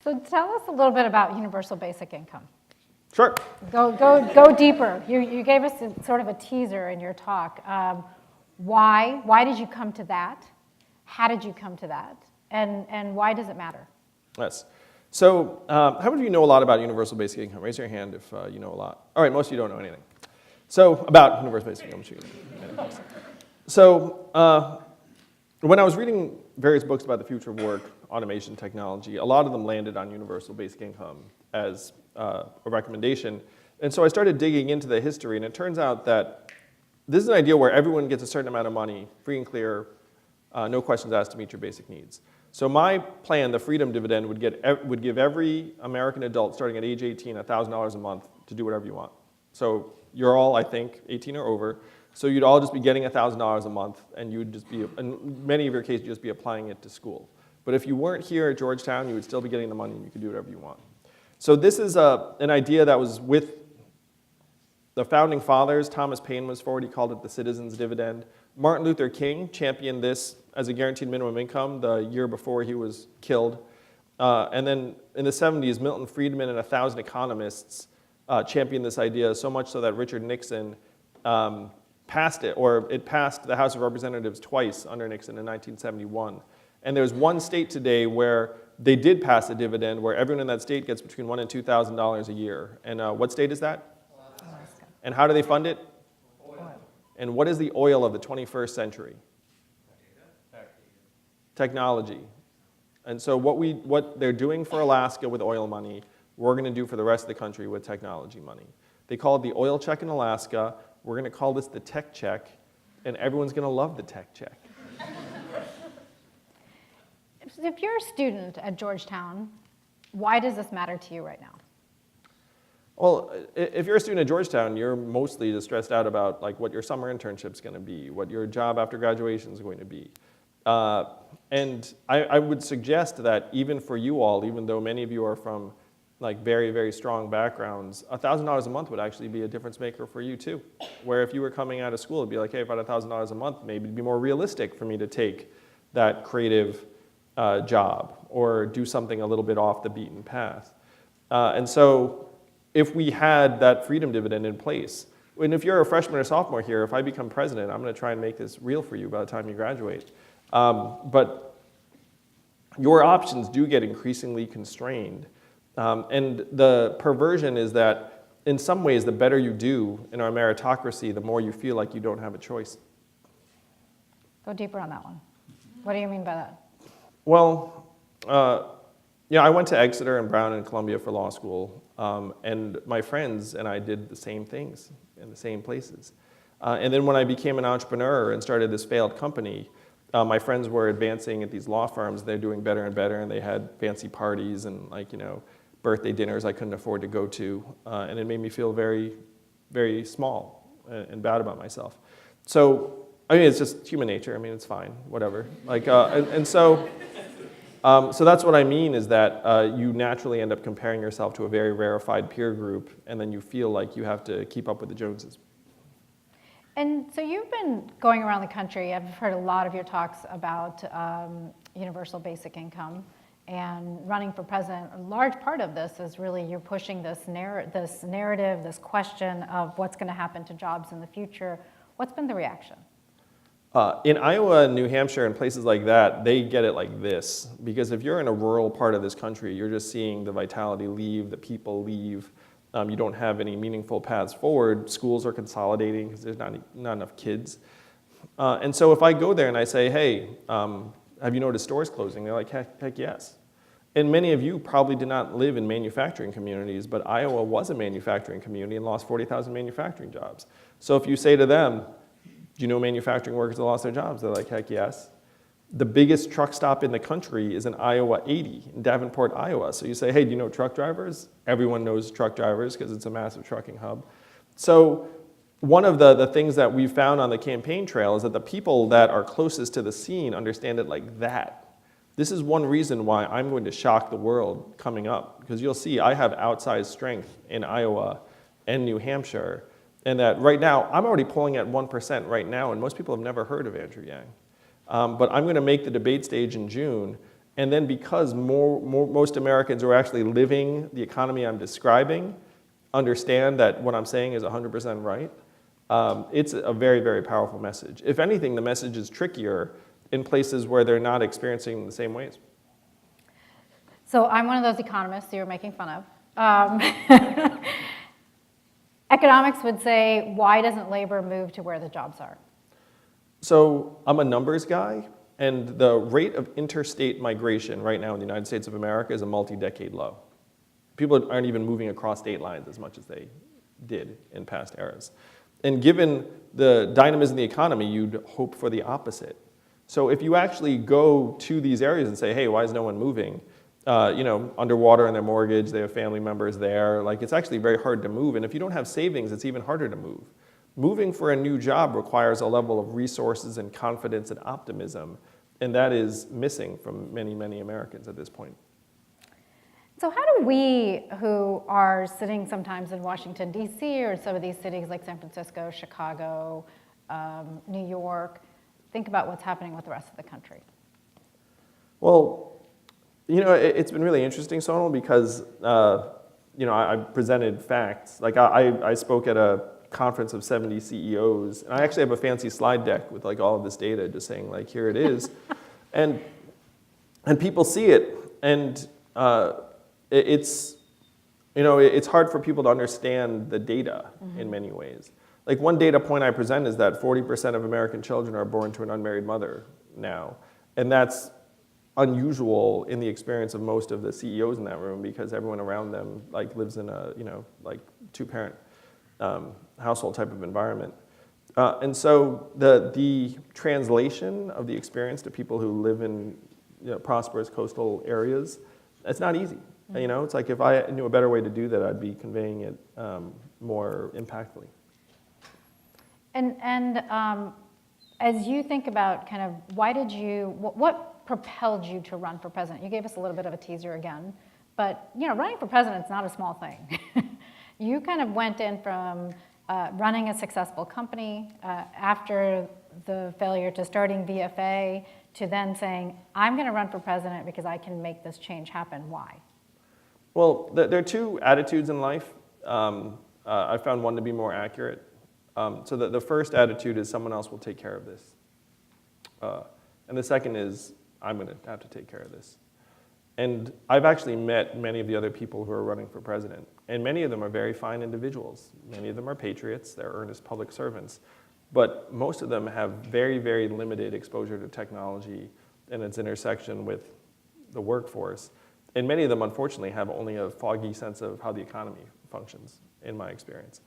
So tell us a little bit about universal basic income. Sure. Go deeper. You gave us sort of a teaser in your talk. Why? Why did you come to that? How did you come to that? And why does it matter? Yes. So how many of you know a lot about universal basic income? Raise your hand if you know a lot. All right, most of you don't know anything. So about universal basic income. So when I was reading various books about the future of work, automation technology, a lot of them landed on universal basic income as a recommendation. And so I started digging into the history, and it turns out that this is an idea where everyone gets a certain amount of money, free and clear, no questions asked to meet your basic needs. So my plan, the freedom dividend, would give every American adult starting at age 18 $1,000 a month to do whatever you want. So you're all, I think, 18 or over. So you'd all just be getting $1,000 a month, and you'd just be, in many of your cases, you'd just be applying it to school. But if you weren't here at Georgetown, you would still be getting the money, and you could do whatever you want. So this is an idea that was with the founding fathers. Thomas Paine was for it. He called it the citizens' dividend. Martin Luther King championed this as a guaranteed minimum income the year before he was killed. And then in the 70s, Milton Friedman and 1,000 economists championed this idea, so much so that Richard Nixon passed it, or it passed the House of Representatives twice under Nixon in 1971. And there's one state today where they did pass a dividend where everyone in that state gets between $1,000 and $2,000 a year. And what state is that? Alaska. And how do they fund it? Oil. And what is the oil of the 21st century? Technology. And so what they're doing for Alaska with oil money, we're going to do for the rest of the country with technology money. They call it the oil check in Alaska. We're going to call this the tech check, and everyone's going to love the tech check. If you're a student at Georgetown, why does this matter to you right now? Well, if you're a student at Georgetown, you're mostly just stressed out about like what your summer internship's going to be, what your job after graduation is going to be. And I would suggest that even for you all, even though many of you are from like very, very strong backgrounds, $1,000 a month would actually be a difference maker for you too. Where if you were coming out of school, it'd be like, hey, if I had $1,000 a month, maybe it'd be more realistic for me to take that creative job or do something a little bit off the beaten path. And so if we had that freedom dividend in place, and if you're a freshman or sophomore here, if I become president, I'm going to try and make this real for you by the time you graduate. But your options do get increasingly constrained. And the perversion is that in some ways, the better you do in our meritocracy, the more you feel like you don't have a choice. Go deeper on that one. What do you mean by that? Well, I went to Exeter and Brown and Columbia for law school, and my friends and I did the same things in the same places. And then when I became an entrepreneur and started this failed company, my friends were advancing at these law firms. They're doing better and better, and they had fancy parties and birthday dinners I couldn't afford to go to, and it made me feel very, very small and bad about myself. So, I mean, it's just human nature. I mean, it's fine, whatever. So that's what I mean is that you naturally end up comparing yourself to a very rarefied peer group, and then you feel like you have to keep up with the Joneses. And so you've been going around the country. I've heard a lot of your talks about universal basic income and running for president. A large part of this is really you're pushing this narrative, this question of what's going to happen to jobs in the future. What's been the reaction? In Iowa and New Hampshire and places like that, they get it like this. Because if you're in a rural part of this country, you're just seeing the vitality leave, the people leave. You don't have any meaningful paths forward. Schools are consolidating because there's not enough kids. And so if I go there and I say, hey, have you noticed stores closing? They're like, heck yes. And many of you probably did not live in manufacturing communities, but Iowa was a manufacturing community and lost 40,000 manufacturing jobs. So if you say to them, do you know manufacturing workers that lost their jobs? They're like, heck yes. The biggest truck stop in the country is in Iowa 80, in Davenport, Iowa. So you say, hey, do you know truck drivers? Everyone knows truck drivers because it's a massive trucking hub. So one of the things that we found on the campaign trail is that the people that are closest to the scene understand it like that. This is one reason why I'm going to shock the world coming up, because you'll see I have outsized strength in Iowa and New Hampshire, and that right now, I'm already polling at 1% right now, and most people have never heard of Andrew Yang. But I'm going to make the debate stage in June, And then because most Americans who are actually living the economy I'm describing understand that what I'm saying is 100% right, it's a very, very powerful message. If anything, the message is trickier in places where they're not experiencing the same ways. So I'm one of those economists you're making fun of. Economics would say, why doesn't labor move to where the jobs are? So I'm a numbers guy, and the rate of interstate migration right now in the United States of America is a multi-decade low. People aren't even moving across state lines as much as they did in past eras. And given the dynamism of the economy, you'd hope for the opposite. So if you actually go to these areas and say, hey, why is no one moving? Underwater in their mortgage, they have family members there. Like, it's actually very hard to move. And if you don't have savings, it's even harder to move. Moving for a new job requires a level of resources and confidence and optimism. And that is missing from many, many Americans at this point. So how do we, who are sitting sometimes in Washington, D.C., or some of these cities like San Francisco, Chicago, New York, think about what's happening with the rest of the country? Well, it's been really interesting, Sonal, because I presented facts. Like I spoke at a conference of 70 CEOs, and I actually have a fancy slide deck with like all of this data, just saying like, here it is, and people see it, and it's hard for people to understand the data in many ways. Like one data point I present is that 40% of American children are born to an unmarried mother now, and that's unusual in the experience of most of the CEOs in that room because everyone around them like lives in a two-parent household type of environment. And so the translation of the experience to people who live in prosperous coastal areas, it's not easy. It's like if I knew a better way to do that, I'd be conveying it more impactfully. And as you think about kind of what propelled you to run for president? You gave us a little bit of a teaser again, but running for president is not a small thing. You kind of went in from running a successful company after the failure to starting VFA to then saying, I'm going to run for president because I can make this change happen. Why? Well, there are two attitudes in life. I found one to be more accurate. So the first attitude is someone else will take care of this. And the second is I'm going to have to take care of this. And I've actually met many of the other people who are running for president, and many of them are very fine individuals. Many of them are patriots, they're earnest public servants, but most of them have very, very limited exposure to technology and its intersection with the workforce. And many of them, unfortunately, have only a foggy sense of how the economy functions, in my experience.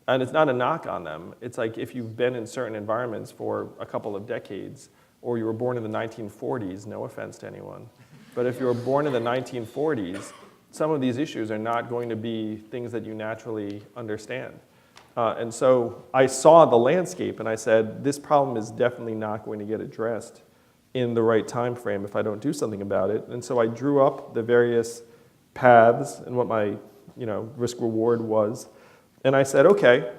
And it's not a knock on them. It's like if you've been in certain environments for a couple of decades, or you were born in the 1940s, no offense to anyone, but if you were born in the 1940s, some of these issues are not going to be things that you naturally understand. And so I saw the landscape and I said, this problem is definitely not going to get addressed in the right time frame if I don't do something about it. And so I drew up the various paths and what my risk reward was. And I said, okay,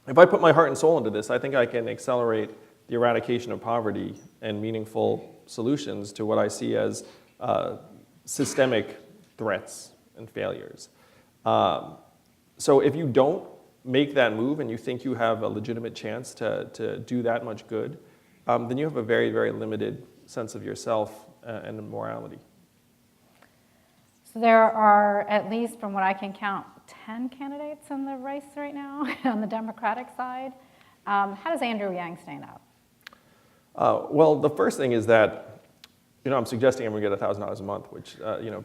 if I put my heart and soul into this, I think I can accelerate the eradication of poverty and meaningful solutions to what I see as systemic threats and failures. So if you don't make that move and you think you have a legitimate chance to do that much good, then you have a very, very limited sense of yourself and morality. So there are, at least from what I can count, 10 candidates in the race right now on the Democratic side. How does Andrew Yang stand out? Well, the first thing is that, I'm suggesting I'm going to get $1,000 a month, which,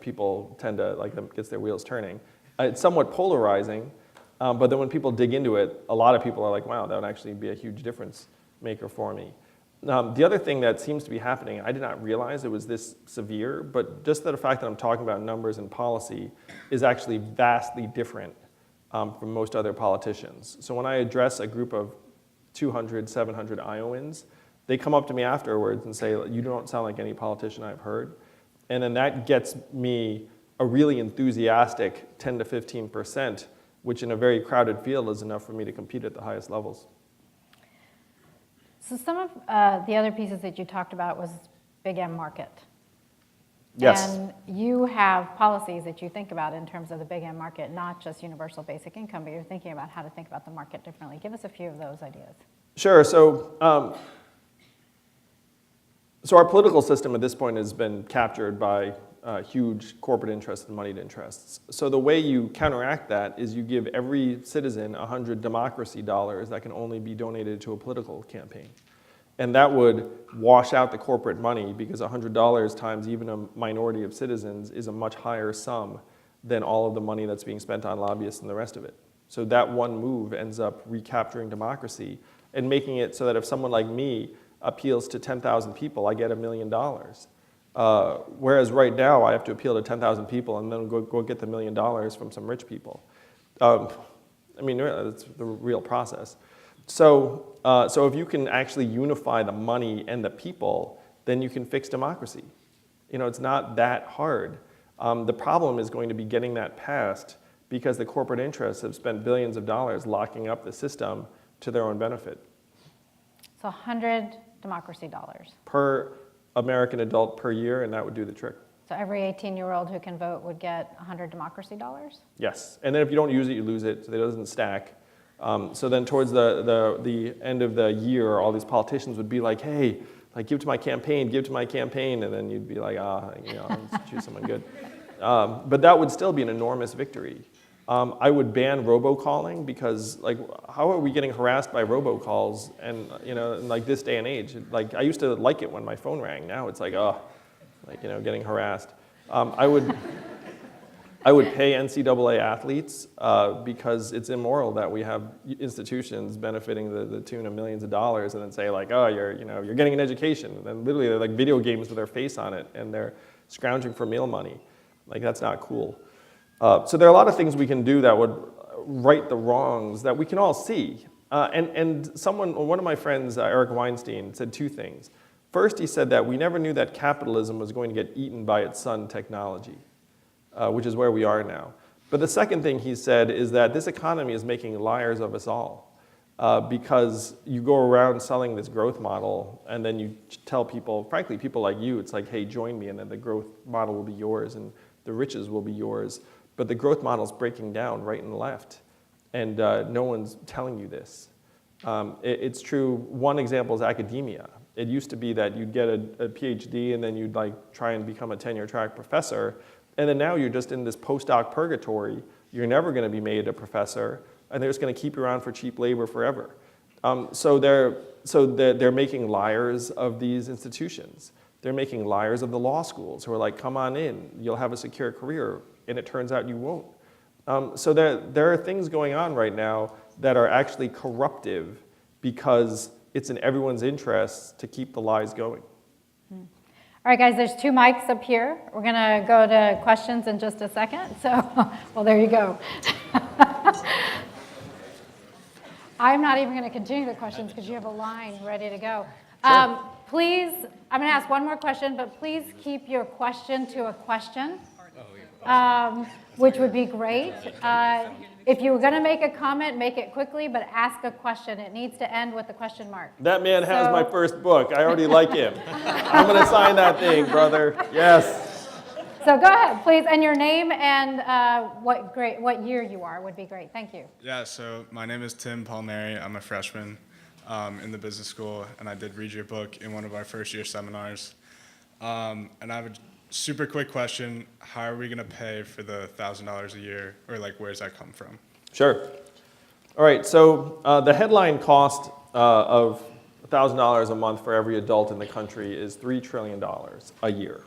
people tend to, that gets their wheels turning. It's somewhat polarizing, but then when people dig into it, a lot of people are like, wow, that would actually be a huge difference maker for me. The other thing that seems to be happening, I did not realize it was this severe, but just the fact that I'm talking about numbers and policy is actually vastly different from most other politicians. So when I address a group of 200, 700 Iowans, they come up to me afterwards and say, you don't sound like any politician I've heard. And then that gets me a really enthusiastic 10 to 15%, which in a very crowded field is enough for me to compete at the highest levels. So some of the other pieces that you talked about was Big M market. Yes. And you have policies that you think about in terms of the big end market, not just universal basic income, but you're thinking about how to think about the market differently. Give us a few of those ideas. Sure. So our political system at this point has been captured by huge corporate interests and moneyed interests. So the way you counteract that is you give every citizen 100 democracy dollars that can only be donated to a political campaign. And that would wash out the corporate money because $100 times even a minority of citizens is a much higher sum than all of the money that's being spent on lobbyists and the rest of it. So that one move ends up recapturing democracy and making it so that if someone like me appeals to 10,000 people, I get $1 million. Whereas right now, I have to appeal to 10,000 people and then go get the $1 million from some rich people. I mean, it's the real process. So if you can actually unify the money and the people, then you can fix democracy. You know, it's not that hard. The problem is going to be getting that passed because the corporate interests have spent billions of dollars locking up the system to their own benefit. So 100 democracy dollars. Per American adult per year, and that would do the trick. So every 18-year-old who can vote would get 100 democracy dollars? Yes, and then if you don't use it, you lose it, so it doesn't stack. So then towards the end of the year, all these politicians would be like, hey, like give to my campaign, and then you'd be like, let's choose someone good. But that would still be an enormous victory. I would ban robocalling because, like, how are we getting harassed by robocalls? And in like this day and age, like I used to like it when my phone rang. Now it's like, getting harassed. I would pay NCAA athletes because it's immoral that we have institutions benefiting the tune of millions of dollars and then say like, oh, you're getting an education. And then literally they're like video games with their face on it and they're scrounging for meal money. Like that's not cool. So there are a lot of things we can do that would right the wrongs that we can all see. And one of my friends, Eric Weinstein, said two things. First, he said that we never knew that capitalism was going to get eaten by its son, technology, which is where we are now. But the second thing he said is that this economy is making liars of us all because you go around selling this growth model and then you tell people, frankly, people like you, it's like, hey, join me, and then the growth model will be yours and the riches will be yours. But the growth model is breaking down right and left, and no one's telling you this. It's true. One example is academia. It used to be that you'd get a PhD and then you'd like try and become a tenure track professor, and then now you're just in this postdoc purgatory. You're never going to be made a professor, and they're just going to keep you around for cheap labor forever. So they're making liars of these institutions. They're making liars of the law schools who are like, come on in, you'll have a secure career. And it turns out you won't. So there are things going on right now that are actually corruptive because it's in everyone's interests to keep the lies going. All right, guys, there's 2 mics up here. We're going to go to questions in just a second. So, well, there you go. I'm not even going to continue the questions because you have a line ready to go. Sure. Please, I'm going to ask one more question, but please keep your question to a question. Which would be great. If you were going to make a comment, make it quickly, but ask a question. It needs to end with a question mark. That man has my first book. I already like him. I'm going to sign that thing, brother. Yes. So go ahead, please. And your name and what year you are would be great. Thank you. Yeah, so my name is Tim Palmieri. I'm a freshman in the business school, and I did read your book in one of our first year seminars. And I have a super quick question. How are we going to pay for the $1,000 a year, or like where's that come from? Sure. All right, so the headline cost of $1,000 a month for every adult in the country is $3 trillion a year.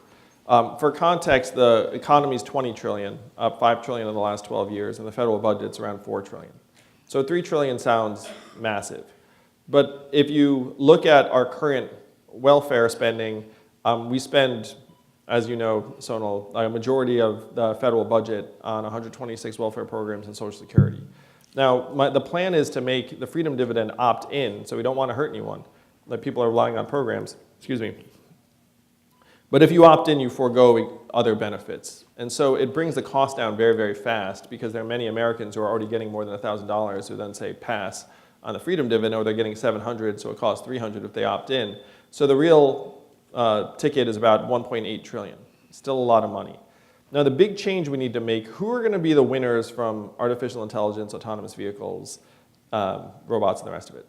For context, the economy is $20 trillion, up $5 trillion in the last 12 years, and the federal budget's around $4 trillion. So $3 trillion sounds massive. But if you look at our current welfare spending, we spend, as you know, Sonal, a majority of the federal budget on 126 welfare programs and Social Security. Now, the plan is to make the Freedom Dividend opt-in, so we don't want to hurt anyone. Like people are relying on programs, But if you opt in, you forego other benefits. And so it brings the cost down very, very fast because there are many Americans who are already getting more than $1,000 who then say pass on the Freedom Dividend, or they're getting $700, so it costs $300 if they opt in. So the real ticket is about $1.8 trillion. Still a lot of money. Now, the big change we need to make, who are going to be the winners from artificial intelligence, autonomous vehicles, robots, and the rest of it?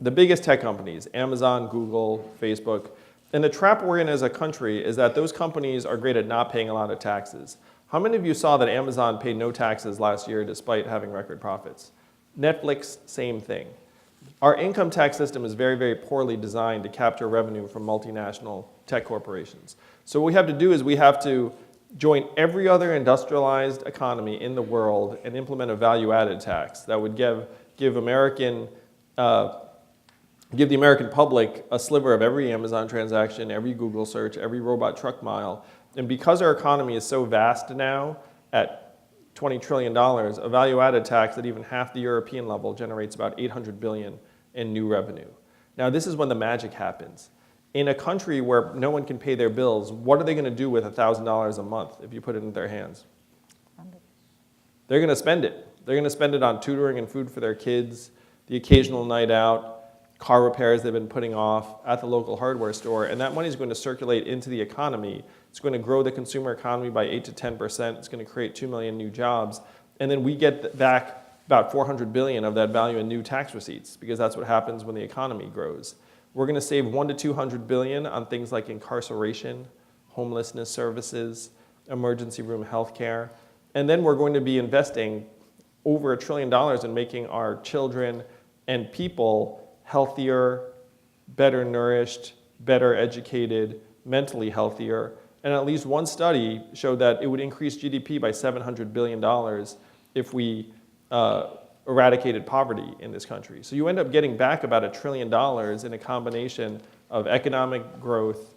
The biggest tech companies, Amazon, Google, Facebook. And the trap we're in as a country is that those companies are great at not paying a lot of taxes. How many of you saw that Amazon paid no taxes last year despite having record profits? Netflix, same thing. Our income tax system is very, very poorly designed to capture revenue from multinational tech corporations. So what we have to do is we have to join every other industrialized economy in the world and implement a value-added tax that would give the American public a sliver of every Amazon transaction, every Google search, every robot truck mile. And because our economy is so vast now at $20 trillion, a value-added tax at even half the European level generates about $800 billion in new revenue. Now, this is when the magic happens. In a country where no one can pay their bills, what are they going to do with $1,000 a month if you put it in their hands? They're going to spend it. They're going to spend it on tutoring and food for their kids, the occasional night out, car repairs they've been putting off at the local hardware store, and that money is going to circulate into the economy. It's going to grow the consumer economy by 8 to 10%. It's going to create 2 million new jobs, and then we get back about 400 billion of that value in new tax receipts, because that's what happens when the economy grows. We're going to save 1 to 200 billion on things like incarceration, homelessness services, emergency room healthcare, and then we're going to be investing over $1 trillion in making our children and people healthier, better nourished, better educated, mentally healthier. And at least one study showed that it would increase GDP by $700 billion if we eradicated poverty in this country. So you end up getting back about $1 trillion in a combination of economic growth,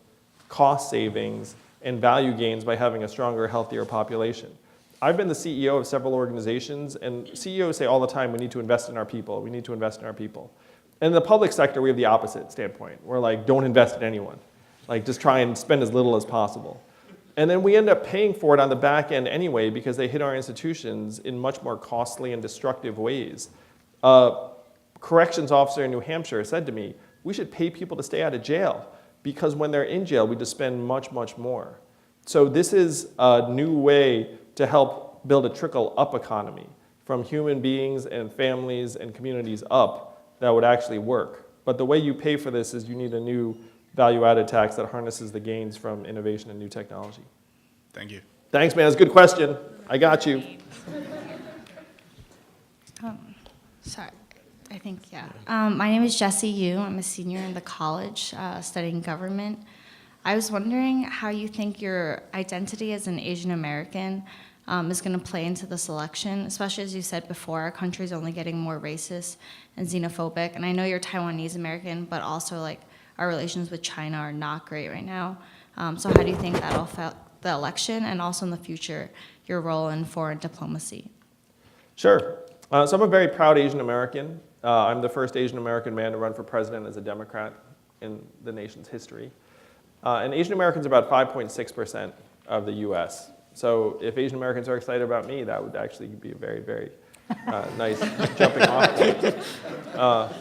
cost savings, and value gains by having a stronger, healthier population. I've been the CEO of several organizations, and CEOs say all the time, we need to invest in our people, we need to invest in our people. In the public sector, we have the opposite standpoint. We're like, don't invest in anyone. Like, just try and spend as little as possible. And then we end up paying for it on the back end anyway because they hit our institutions in much more costly and destructive ways. A corrections officer in New Hampshire said to me, we should pay people to stay out of jail because when they're in jail, we just spend much, much more. So this is a new way to help build a trickle-up economy from human beings and families and communities up that would actually work. But the way you pay for this is you need a new value-added tax that harnesses the gains from innovation and new technology. Thank you. Thanks, man. It's a good question. I got you. Sorry, I think, yeah. My name is Jessie Yu. I'm a senior in the college studying government. I was wondering how you think your identity as an Asian American is going to play into this election, especially as you said before, our country is only getting more racist and xenophobic. And I know you're Taiwanese American, but also like our relations with China are not great right now. So how do you think that'll affect the election and also in the future, your role in foreign diplomacy? Sure. So I'm a very proud Asian American. I'm the first Asian American man to run for president as a Democrat in the nation's history. And Asian Americans are about 5.6% of the US. So if Asian Americans are excited about me, that would actually be a very, very nice jumping off point.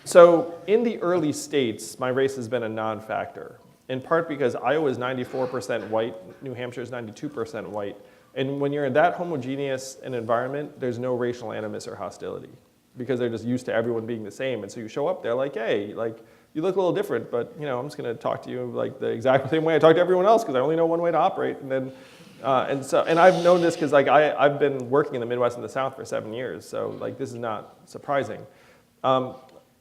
So in the early states, my race has been a non-factor, in part because Iowa is 94% white, New Hampshire is 92% white. And when you're in that homogeneous an environment, there's no racial animus or hostility because they're just used to everyone being the same. And so you show up there like, hey, like, you look a little different, but I'm just going to talk to you like the exact same way I talk to everyone else because I only know one way to operate. And then, and I've known this because like I've been working in the Midwest and the South for 7 years, so like this is not surprising.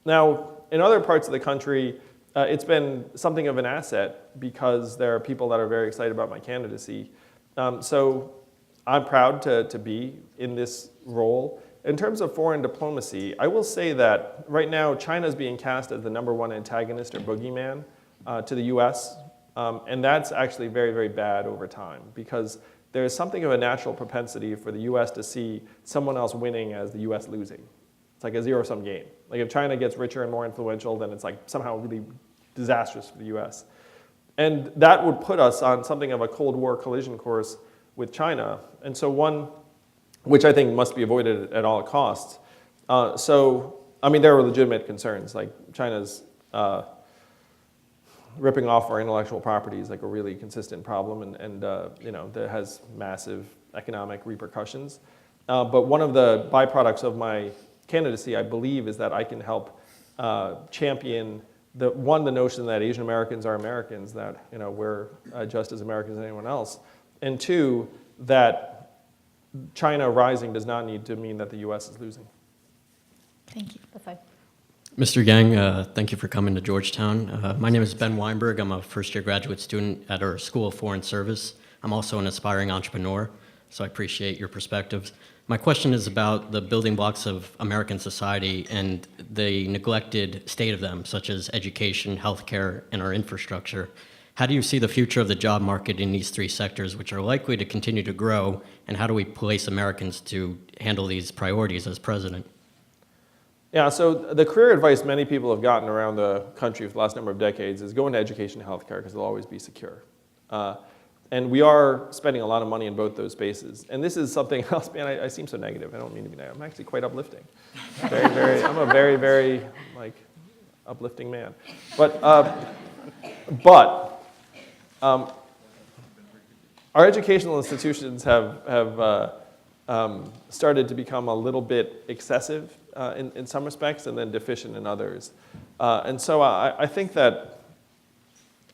Now, in other parts of the country, it's been something of an asset because there are people that are very excited about my candidacy. So I'm proud to be in this role. In terms of foreign diplomacy, I will say that right now China is being cast as the #1 antagonist or boogeyman to the US. And that's actually very, very bad over time because there's something of a natural propensity for the US to see someone else winning as the US losing. It's like a zero-sum game. Like if China gets richer and more influential, then it's like somehow really disastrous for the US. And that would put us on something of a Cold War collision course with China. And so one, which I think must be avoided at all costs. So, I mean, there are legitimate concerns, like China's ripping off our intellectual property is like a really consistent problem, and that has massive economic repercussions. But one of the byproducts of my candidacy, I believe, is that I can help champion the notion that Asian Americans are Americans, that we're just as Americans as anyone else, and two, that China rising does not need to mean that the U.S. is losing. Thank you. That's fine. Mr. Yang, thank you for coming to Georgetown. My name is Ben Weinberg. I'm a first-year graduate student at our School of Foreign Service. I'm also an aspiring entrepreneur, so I appreciate your perspectives. My question is about the building blocks of American society and the neglected state of them, such as education, healthcare, and our infrastructure. How do you see the future of the job market in these three sectors, which are likely to continue to grow, and how do we place Americans to handle these priorities as president? Yeah, so the career advice many people have gotten around the country for the last number of decades is go into education and healthcare because they'll always be secure. And we are spending a lot of money in both those spaces. And this is something else, man, I seem so negative. I don't mean to be negative. I'm actually quite uplifting. I'm a very, very, uplifting man. But our educational institutions have started to become a little bit excessive in some respects and then deficient in others. And so I think that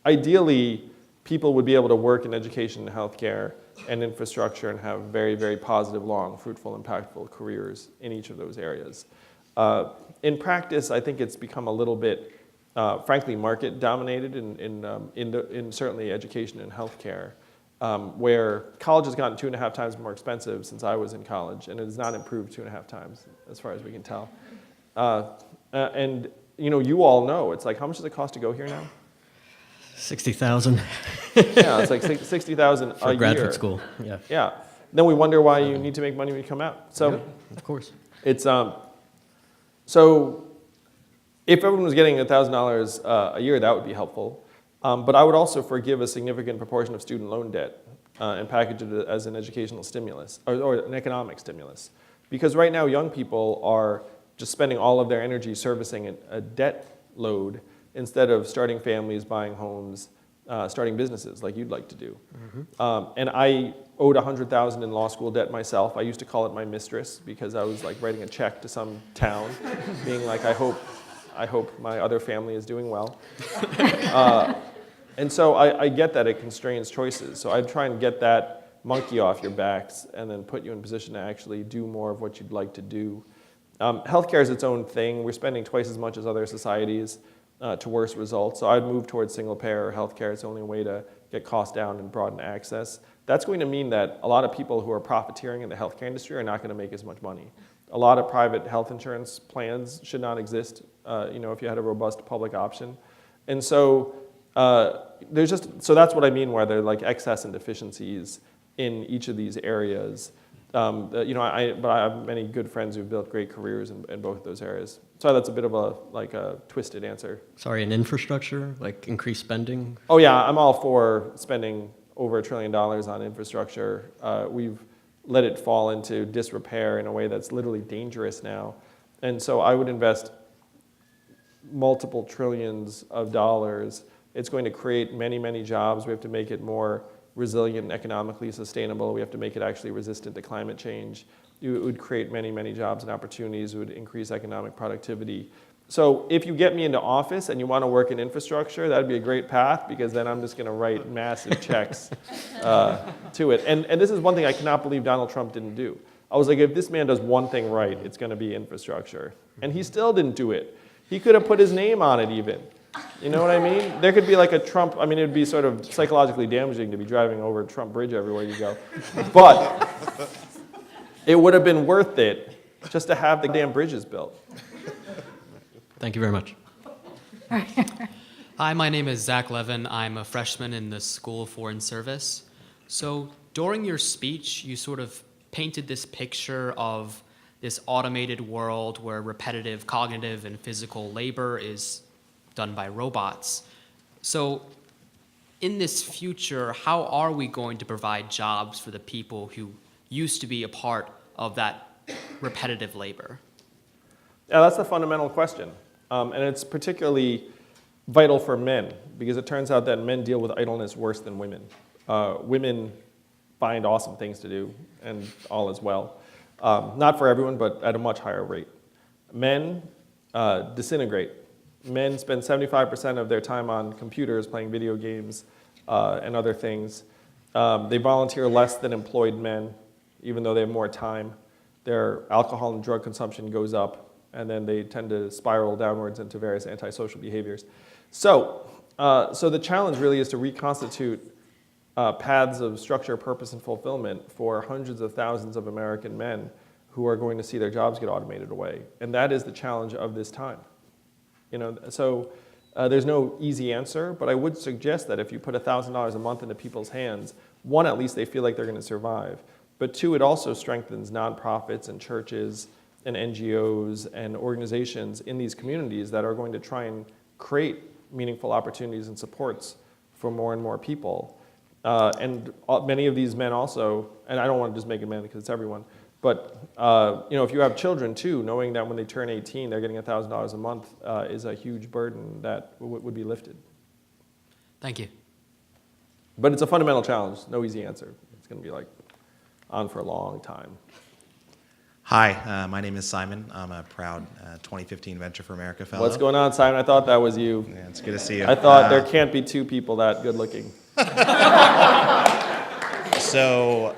ideally people would be able to work in education and healthcare and infrastructure and have very, very positive, long, fruitful, impactful careers in each of those areas. In practice, I think it's become a little bit, frankly, market dominated in certainly education and healthcare. Where college has gotten 2.5 times more expensive since I was in college, and it has not improved 2.5 times, as far as we can tell. And you all know, it's like, how much does it cost to go here now? $60,000 Yeah, it's like $60,000 for a graduate year. school. Yeah, Yeah. Then we wonder why you need to make money when you come out. So of course. it's so if everyone was getting $1,000 a year, that would be helpful. But I would also forgive a significant proportion of student loan debt and package it as an educational stimulus or an economic stimulus. Because right now, young people are just spending all of their energy servicing a debt load instead of starting families, buying homes, starting businesses like you'd like to do. Mm-hmm. And I owed $100,000 in law school debt myself. I used to call it my mistress because I was like writing a check to some town, being like, I hope my other family is doing well. And so I get that it constrains choices. So I try and get that monkey off your backs and then put you in a position to actually do more of what you'd like to do. Healthcare is its own thing. We're spending twice as much as other societies to worse results. So I'd move towards single payer healthcare. It's the only way to get costs down and broaden access. That's going to mean that a lot of people who are profiteering in the healthcare industry are not going to make as much money. A lot of private health insurance plans should not exist, if you had a robust public option. And so so that's what I mean where there are like excess and deficiencies in each of these areas. But I have many good friends who've built great careers in both of those areas. So that's a bit of a twisted answer. Sorry, in infrastructure, like increased spending? Oh yeah, I'm all for spending over $1 trillion on infrastructure. We've let it fall into disrepair in a way that's literally dangerous now. And so I would invest multiple trillions of dollars. It's going to create many, many jobs. We have to make it more resilient and economically sustainable. We have to make it actually resistant to climate change. It would create many, many jobs and opportunities. It would increase economic productivity. So if you get me into office and you want to work in infrastructure, that'd be a great path because then I'm just going to write massive checks to it. And this is one thing I cannot believe Donald Trump didn't do. I was like, if this man does one thing right, it's going to be infrastructure. And he still didn't do it. He could have put his name on it even. You know what I mean? There could be like a Trump, it would be sort of psychologically damaging to be driving over Trump Bridge everywhere you go. But it would have been worth it just to have the damn bridges built. Thank you very much. Hi, my name is Zach Levin. I'm a freshman in the School of Foreign Service. So during your speech, you sort of painted this picture of this automated world where repetitive cognitive and physical labor is done by robots. So in this future, how are we going to provide jobs for the people who used to be a part of that repetitive labor? Yeah, that's a fundamental question. And it's particularly vital for men, because it turns out that men deal with idleness worse than women. Women find awesome things to do, and all is well. Not for everyone, but at a much higher rate. Men disintegrate. Men spend 75% of their time on computers playing video games and other things. They volunteer less than employed men, even though they have more time. Their alcohol and drug consumption goes up, and then they tend to spiral downwards into various antisocial behaviors. So the challenge really is to reconstitute paths of structure, purpose, and fulfillment for hundreds of thousands of American men who are going to see their jobs get automated away. And that is the challenge of this time. So there's no easy answer, but I would suggest that if you put $1,000 a month into people's hands, one, at least they feel like they're going to survive. But two, it also strengthens nonprofits and churches and NGOs and organizations in these communities that are going to try and create meaningful opportunities and supports for more and more people. And many of these men also, and I don't want to just make it men because it's everyone, but if you have children too, knowing that when they turn 18, they're getting $1,000 a month is a huge burden that would be lifted. Thank you. But it's a fundamental challenge, no easy answer. It's going to be like on for a long time. Hi, my name is Simon. I'm a proud 2015 Venture for America fellow. What's going on, Simon? I thought that was you. Yeah, it's good to see you. I thought there can't be two people that good looking. So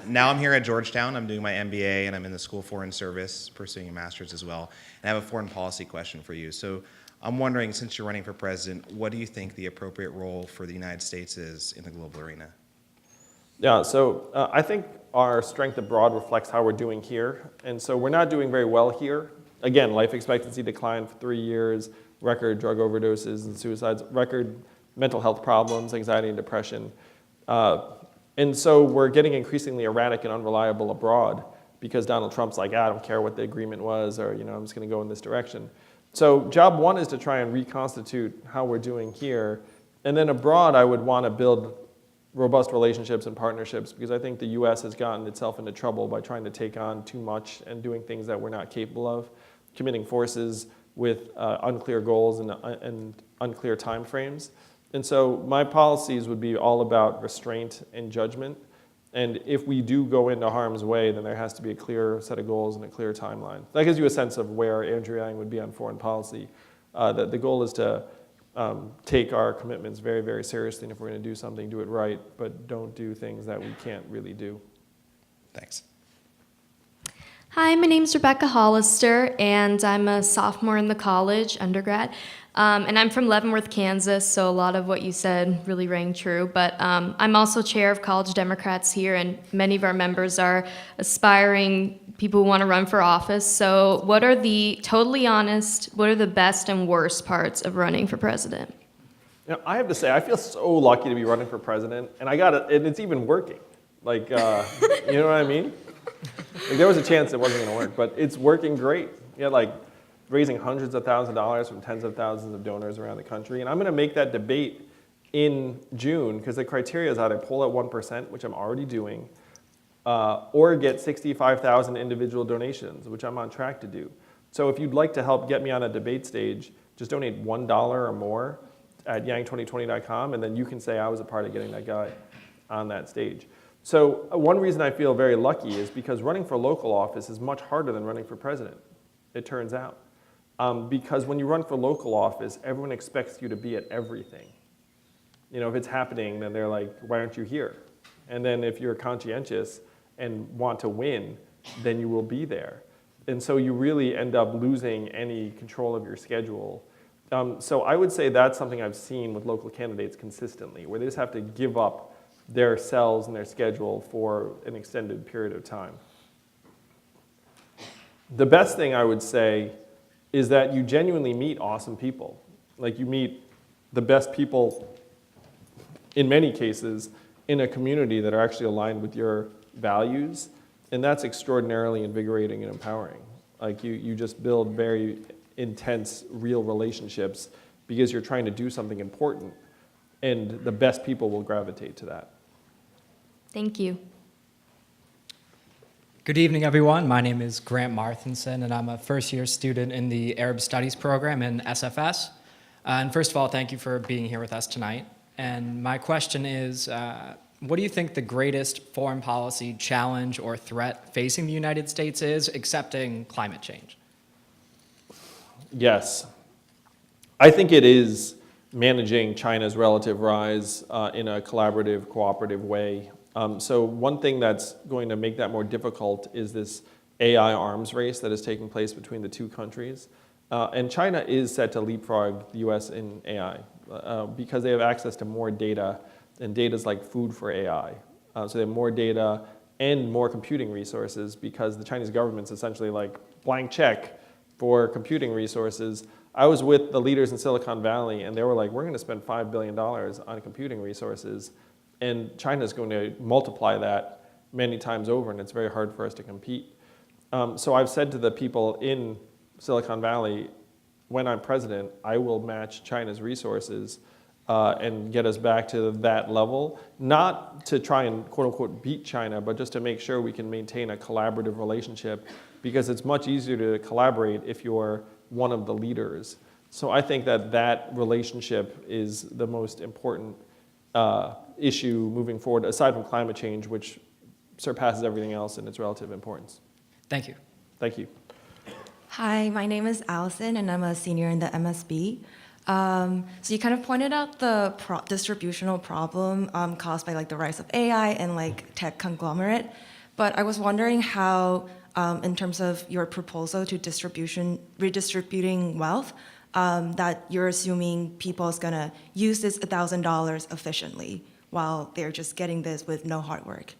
now I'm here at Georgetown. I'm doing my MBA, and I'm in the School of Foreign Service, pursuing a master's as well. And I have a foreign policy question for you. So I'm wondering, since you're running for president, what do you think the appropriate role for the United States is in the global arena? Yeah, so I think our strength abroad reflects how we're doing here. And so we're not doing very well here. Again, life expectancy declined for 3 years, record drug overdoses and suicides, record mental health problems, anxiety and depression. And so we're getting increasingly erratic and unreliable abroad because Donald Trump's like, I don't care what the agreement was, or I'm just going to go in this direction. So job one is to try and reconstitute how we're doing here. And then abroad, I would want to build robust relationships and partnerships because I think the US has gotten itself into trouble by trying to take on too much and doing things that we're not capable of, committing forces with unclear goals and unclear timeframes. And so my policies would be all about restraint and judgment. And if we do go into harm's way, then there has to be a clear set of goals and a clear timeline. That gives you a sense of where Andrew Yang would be on foreign policy. That the goal is to take our commitments very, very seriously, and if we're going to do something, do it right, but don't do things that we can't really do. Thanks. Hi, my name's Rebecca Hollister, and I'm a sophomore in the college, undergrad. And I'm from Leavenworth, Kansas, so a lot of what you said really rang true. But I'm also chair of College Democrats here, and many of our members are aspiring people who want to run for office. So what are what are the best and worst parts of running for president? I have to say, I feel so lucky to be running for president, and and it's even working. Like, you know what I mean? Like, there was a chance it wasn't going to work, but it's working great. Raising hundreds of thousands of dollars from tens of thousands of donors around the country. And I'm going to make that debate in June because the criteria is either poll at 1%, which I'm already doing, or get 65,000 individual donations, which I'm on track to do. So if you'd like to help get me on a debate stage, just donate $1 or more at yang2020.com, and then you can say I was a part of getting that guy on that stage. So one reason I feel very lucky is because running for local office is much harder than running for president, it turns out. Because when you run for local office, everyone expects you to be at everything. If it's happening, then they're like, why aren't you here? And then if you're conscientious and want to win, then you will be there. And so you really end up losing any control of your schedule. So I would say that's something I've seen with local candidates consistently, where they just have to give up their cells and their schedule for an extended period of time. The best thing I would say is that you genuinely meet awesome people. Like, you meet the best people, in many cases, in a community that are actually aligned with your values, and that's extraordinarily invigorating and empowering. Like, you just build very intense, real relationships because you're trying to do something important, and the best people will gravitate to that. Thank you. Good evening, everyone. My name is Grant Marthinson, and I'm a first-year student in the Arab Studies program in SFS. And first of all, thank you for being here with us tonight. And my question is, what do you think the greatest foreign policy challenge or threat facing the United States is, excepting climate change? Yes. I think it is managing China's relative rise in a collaborative, cooperative way. So one thing that's going to make that more difficult is this AI arms race that is taking place between the two countries. And China is set to leapfrog the US in AI because they have access to more data, and data is like food for AI. So they have more data and more computing resources because the Chinese government's essentially like blank check for computing resources. I was with the leaders in Silicon Valley, and they were like, we're going to spend $5 billion on computing resources, and China's going to multiply that many times over, and it's very hard for us to compete. So I've said to the people in Silicon Valley, when I'm president, I will match China's resources and get us back to that level, not to try and quote unquote beat China, but just to make sure we can maintain a collaborative relationship, because it's much easier to collaborate if you're one of the leaders. So I think that that relationship is the most important issue moving forward, aside from climate change, which surpasses everything else in its relative importance. Thank you. Thank you. Hi, my name is Allison, and I'm a senior in the MSB. So you kind of pointed out the distributional problem caused by like the rise of AI and like tech conglomerate, but I was wondering how, in terms of your proposal to redistributing wealth, that you're assuming people is gonna use this $1,000 efficiently while they're just getting this with no hard work.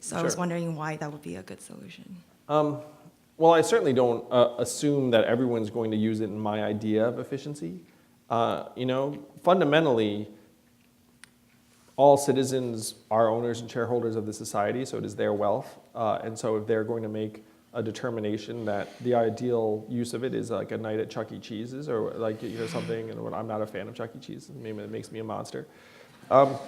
So I was Sure. wondering why that would be a good solution. Well, I certainly don't assume that everyone's going to use it in my idea of efficiency. Fundamentally, all citizens are owners and shareholders of the society, so it is their wealth. And so if they're going to make a determination that the ideal use of it is like a night at Chuck E. Cheese's or like something, and I'm not a fan of Chuck E. Cheese, maybe it makes me a monster. Like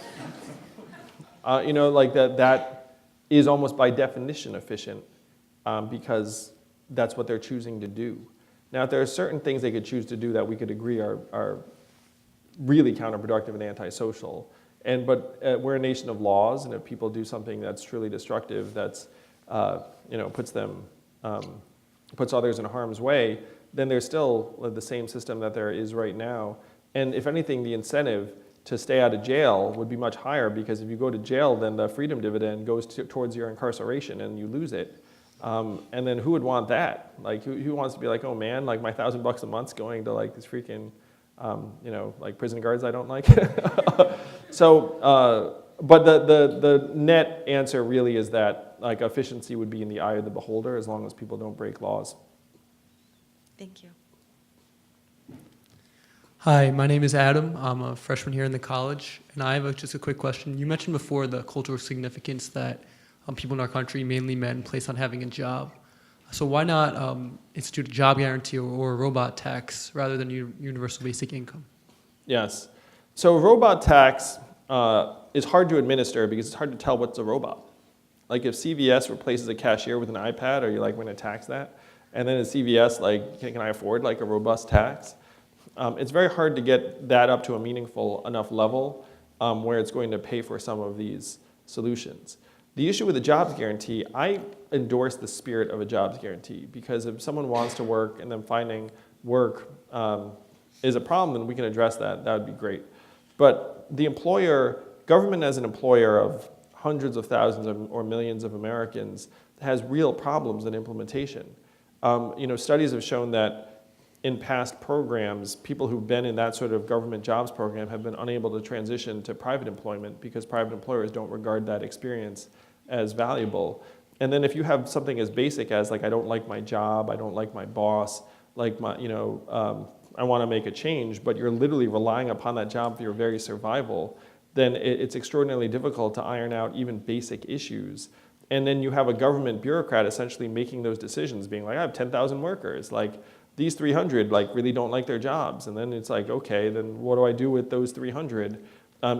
that is almost by definition efficient because that's what they're choosing to do. Now, if there are certain things they could choose to do that we could agree are really counterproductive and antisocial, but we're a nation of laws, and if people do something that's truly destructive, that's puts others in harm's way, then there's still the same system that there is right now. And if anything, the incentive to stay out of jail would be much higher, because if you go to jail, then the freedom dividend goes towards your incarceration and you lose it. And then who would want that? Like, who wants to be like, oh man, like my $1,000 a month's going to like this freaking, like prison guards I don't like. But the net answer really is that like efficiency would be in the eye of the beholder as long as people don't break laws. Thank you. Hi, my name is Adam. I'm a freshman here in the college, and I have just a quick question. You mentioned before the cultural significance that people in our country, mainly men, place on having a job. So why not institute a job guarantee or a robot tax rather than universal basic income? Yes. So robot tax is hard to administer because it's hard to tell what's a robot. Like if CVS replaces a cashier with an iPad, are you like going to tax that? And then is CVS like, can I afford like a robust tax? It's very hard to get that up to a meaningful enough level where it's going to pay for some of these solutions. The issue with the jobs guarantee, I endorse the spirit of a jobs guarantee, because if someone wants to work and then finding work is a problem, then we can address that. That would be great. But the employer, government as an employer of hundreds of thousands or millions of Americans, has real problems in implementation. Studies have shown that in past programs, people who've been in that sort of government jobs program have been unable to transition to private employment because private employers don't regard that experience as valuable. And then if you have something as basic as like, I don't like my job, I don't like my boss, like I want to make a change, but you're literally relying upon that job for your very survival, then it's extraordinarily difficult to iron out even basic issues. And then you have a government bureaucrat essentially making those decisions, being like, I have 10,000 workers, like these 300 like really don't like their jobs. And then it's like, okay, then what do I do with those 300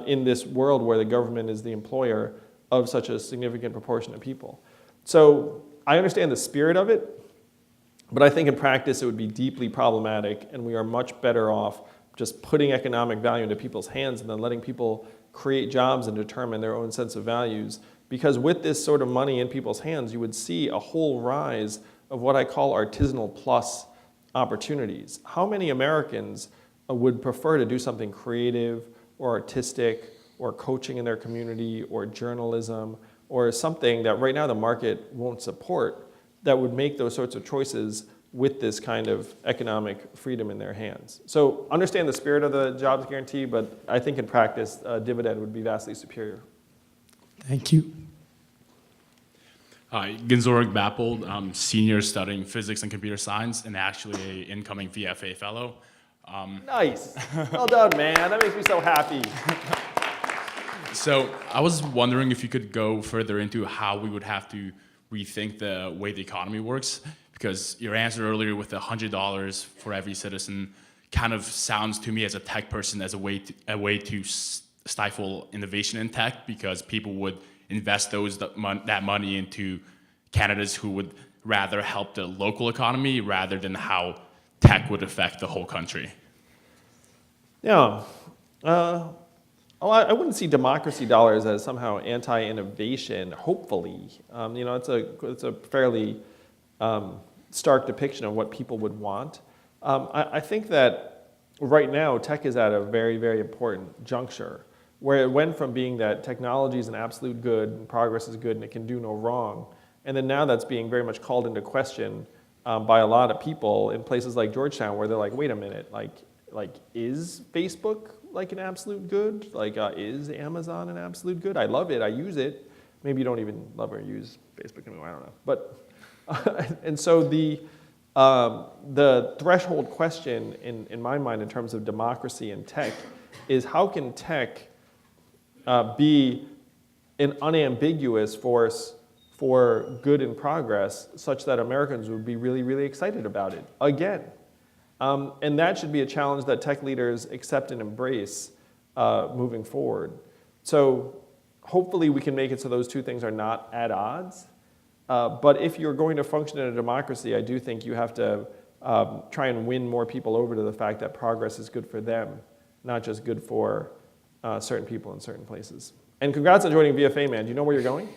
in this world where the government is the employer of such a significant proportion of people? So I understand the spirit of it, but I think in practice it would be deeply problematic, and we are much better off just putting economic value into people's hands and then letting people create jobs and determine their own sense of values. Because with this sort of money in people's hands, you would see a whole rise of what I call artisanal plus opportunities. How many Americans would prefer to do something creative or artistic or coaching in their community or journalism or something that right now the market won't support, that would make those sorts of choices with this kind of economic freedom in their hands? So understand the spirit of the jobs guarantee, but I think in practice, a dividend would be vastly superior. Thank you. Hi, Ginzorg Bappold. I'm senior studying physics and computer science and actually an incoming VFA fellow. Nice. Well done, man. That makes me so happy. So I was wondering if you could go further into how we would have to rethink the way the economy works, because your answer earlier with the $100 for every citizen kind of sounds to me as a tech person as a way to stifle innovation in tech, because people would invest that money into candidates who would rather help the local economy rather than how tech would affect the whole country. Yeah. I wouldn't see democracy dollars as somehow anti-innovation, hopefully. It's a fairly stark depiction of what people would want. I think that right now tech is at a very, very important juncture, where it went from being that technology is an absolute good and progress is good and it can do no wrong, and then now that's being very much called into question by a lot of people in places like Georgetown, where they're like, wait a minute, like is Facebook like an absolute good? Like is Amazon an absolute good? I love it, I use it. Maybe you don't even love or use Facebook anymore, I don't know. But and so the threshold question in my mind in terms of democracy and tech is, how can tech be an unambiguous force for good and progress such that Americans would be really, really excited about it again? And that should be a challenge that tech leaders accept and embrace moving forward. So hopefully we can make it so those two things are not at odds. But if you're going to function in a democracy, I do think you have to try and win more people over to the fact that progress is good for them, not just good for certain people in certain places. And congrats on joining VFA, man. Do you know where you're going?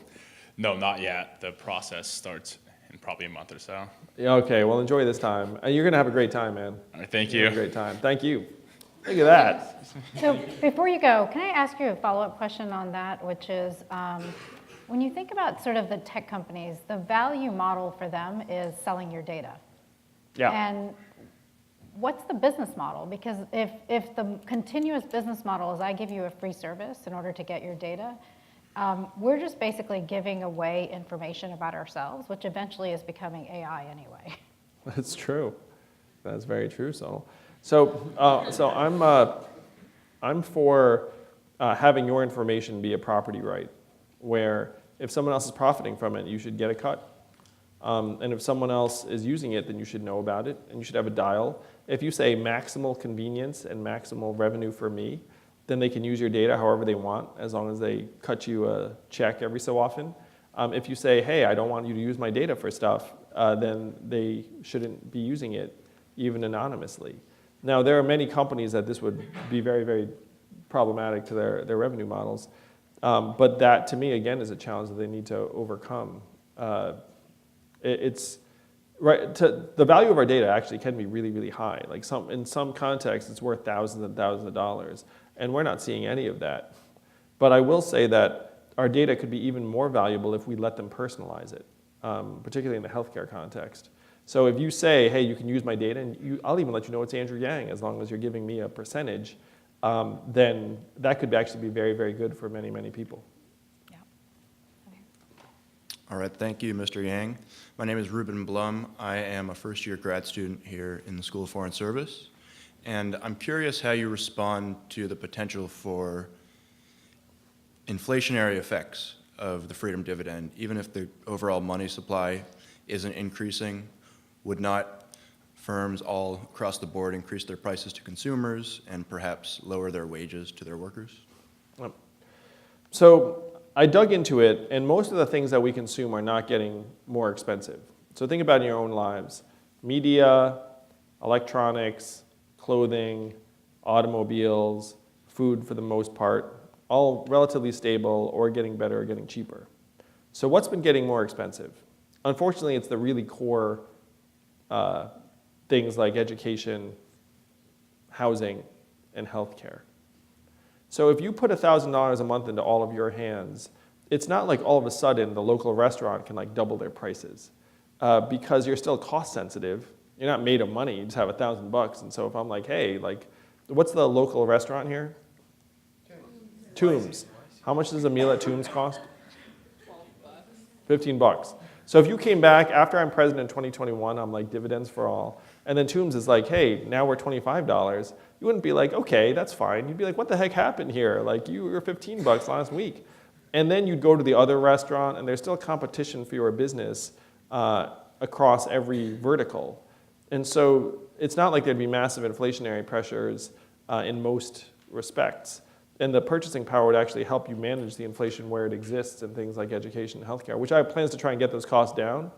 No, not yet. The process starts in probably a month or so. Yeah, okay, well enjoy this time. You're gonna have a great time, man. All right, thank You're you. gonna have a great time. Thank you. Look at that. So before you go, can I ask you a follow-up question on that, which is, when you think about sort of the tech companies, the value model for them is selling your data. Yeah. And what's the business model? Because if the continuous business model is I give you a free service in order to get your data, we're just basically giving away information about ourselves, which eventually is becoming AI anyway. That's true. That's very true. So I'm for having your information be a property right, where if someone else is profiting from it, you should get a cut. And if someone else is using it, then you should know about it, and you should have a dial. If you say maximal convenience and maximal revenue for me, then they can use your data however they want, as long as they cut you a check every so often. If you say, hey, I don't want you to use my data for stuff, then they shouldn't be using it, even anonymously. Now, there are many companies that this would be very, very problematic to their revenue models. But that, to me, again, is a challenge that they need to overcome. It's right. The value of our data actually can be really, really high. Like in some contexts, it's worth thousands and thousands of dollars, and we're not seeing any of that. But I will say that our data could be even more valuable if we let them personalize it, particularly in the healthcare context. So if you say, hey, you can use my data, and I'll even let you know it's Andrew Yang, as long as you're giving me a percentage, then that could actually be very, very good for many, many people. Yeah. Okay. All right, thank you, Mr. Yang. My name is Ruben Blum. I am a first-year grad student here in the School of Foreign Service, and I'm curious how you respond to the potential for inflationary effects of the Freedom Dividend. Even if the overall money supply isn't increasing, would not firms all across the board increase their prices to consumers and perhaps lower their wages to their workers? So I dug into it, and most of the things that we consume are not getting more expensive. So think about in your own lives. Media, electronics, clothing, automobiles, food for the most part, all relatively stable or getting better or getting cheaper. So what's been getting more expensive? Unfortunately, it's the really core things like education, housing, and healthcare. So if you put $1,000 a month into all of your hands, it's not like all of a sudden the local restaurant can like double their prices because you're still cost sensitive. You're not made of money, you just have $1,000. And so if I'm like, hey, like, what's the local restaurant here? Tombs. How much does a meal at Tombs cost? $15. So if you came back after I'm president in 2021, I'm like dividends for all, and then Tombs is like, hey, now we're $25, you wouldn't be like, okay, that's fine. You'd be like, what the heck happened here? Like, you were $15 last week. And then you'd go to the other restaurant, and there's still competition for your business across every vertical. And so it's not like there'd be massive inflationary pressures in most respects. And the purchasing power would actually help you manage the inflation where it exists in things like education and healthcare, which I have plans to try and get those costs down.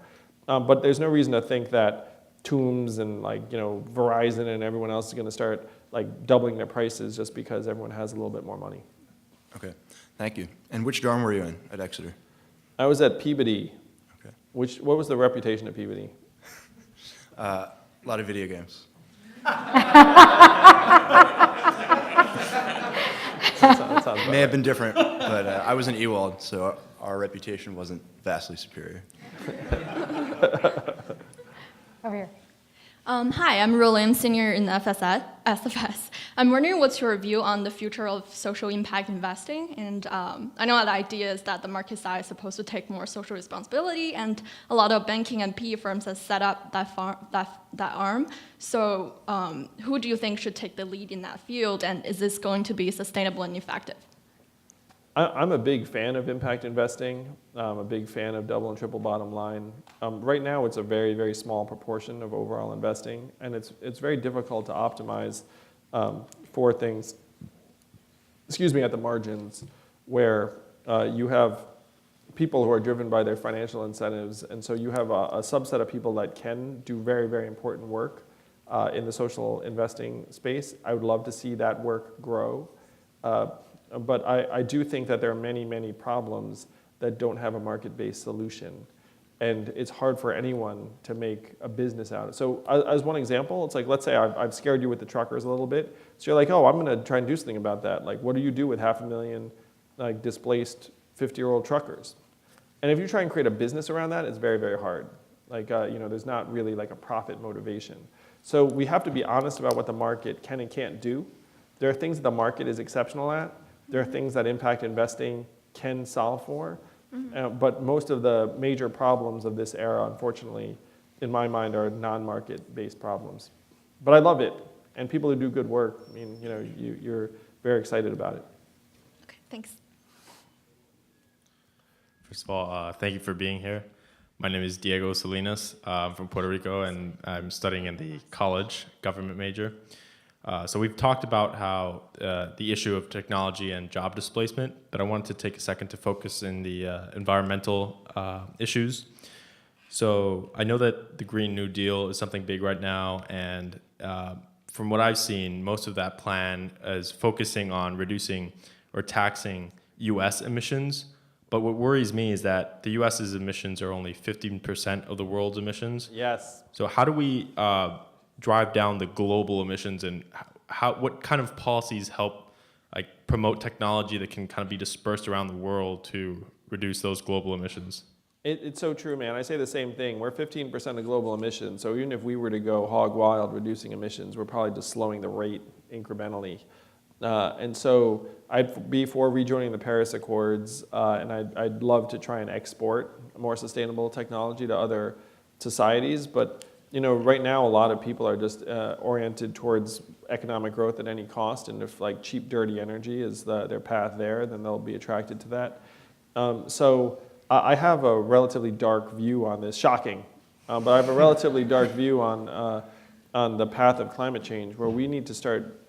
But there's no reason to think that Tombs and like, you know, Verizon and everyone else is going to start like doubling their prices just because everyone has a little bit more money. Okay, thank you. And which dorm were you in at Exeter? I was at Peabody. Okay. What was the reputation of Peabody? A lot of video games. May have been different, but I was in Ewald, so our reputation wasn't vastly superior. Over here. Hi, I'm Roland, senior in SFS. I'm wondering what's your view on the future of social impact investing? And I know the idea is that the market side is supposed to take more social responsibility, and a lot of banking and PE firms have set up that arm. So who do you think should take the lead in that field, and is this going to be sustainable and effective? I'm a big fan of impact investing. I'm a big fan of double and triple bottom line. Right now, it's a very, very small proportion of overall investing, and it's very difficult to optimize for things, at the margins, where you have people who are driven by their financial incentives, and so you have a subset of people that can do very, very important work in the social investing space. I would love to see that work grow. But I do think that there are many, many problems that don't have a market-based solution. And it's hard for anyone to make a business out of it. So as one example, it's like, let's say I've scared you with the truckers a little bit. So you're like, oh, I'm going to try and do something about that. Like, what do you do with 500,000 like displaced 50-year-old truckers? And if you try and create a business around that, it's very, very hard. Like, there's not really like a profit motivation. So we have to be honest about what the market can and can't do. There are things that the market is exceptional at. There are things that impact investing can solve for, but most of the major problems of this era, unfortunately, in my mind, are non-market-based problems. But I love it, and people who do good work, I mean, you're very excited about it. Okay, thanks. First of all, thank you for being here. My name is Diego Salinas. I'm from Puerto Rico, and I'm studying in the college government major. So we've talked about how the issue of technology and job displacement, but I wanted to take a second to focus in the environmental issues. So I know that the Green New Deal is something big right now, and from what I've seen, most of that plan is focusing on reducing or taxing U.S. emissions. But what worries me is that the U.S.'s emissions are only 15% of the world's emissions. Yes. So how do we drive down the global emissions, and what kind of policies help like promote technology that can kind of be dispersed around the world to reduce those global emissions? It's so true, man. I say the same thing. We're 15% of global emissions, so even if we were to go hog wild reducing emissions, we're probably just slowing the rate incrementally. And so I'd be for rejoining the Paris Accords, and I'd love to try and export more sustainable technology to other societies, but right now, a lot of people are just oriented towards economic growth at any cost, and if like cheap, dirty energy is their path there, then they'll be attracted to that. So I have a relatively dark view on this. Shocking, but I have a relatively dark view on the path of climate change, where we need to start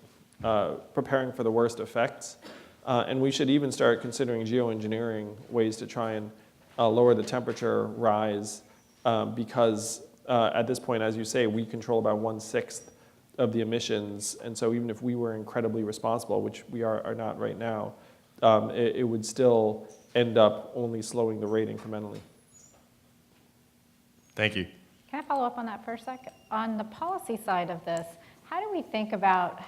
preparing for the worst effects, and we should even start considering geoengineering ways to try and lower the temperature rise, because at this point, as you say, we control about 1/6 of the emissions. And so even if we were incredibly responsible, which we are not right now, it would still end up only slowing the rate incrementally. Thank you. Can I follow up on that for a second? On the policy side of this, how do we think about